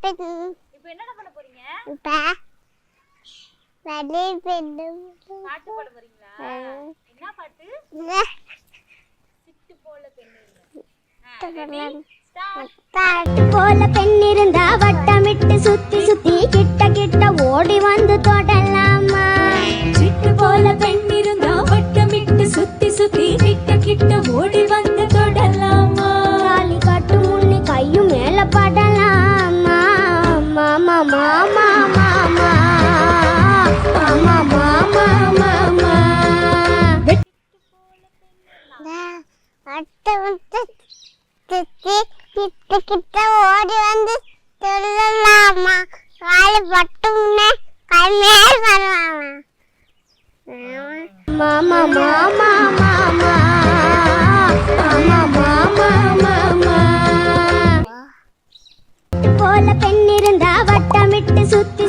இப்போ என்னடா பண்ண போறீங்க? பாட்டு பாட போறீங்களா? என்ன பாட்டு? சிட்டு போல பெண் போல பெண் இருந்தா வட்டமிட்டு சுத்தி சுத்தி கிட்ட கிட்ட ஓடி வந்து தொடலாமா? சிட்டு போல பெண் இருந்தா வட்டமிட்டு சுத்தி சுத்தி கிட்ட கிட்ட ஓடி வந்து தொடலாமா? தாலி கட்டு முன்னே கையும் மேல படலாமா? மாமா மாமா மாமா மாமா மாமா மாமா கிட்ட கிட்ட ஓடி வந்து சொல்லலாமா? காலு பட்டும்னே கை மேல் வரலாமா? மாமா மாமா மாமா மாமா மாமா மாமா போல பெண் இருந்தா வட்டமிட்டு சுத்தி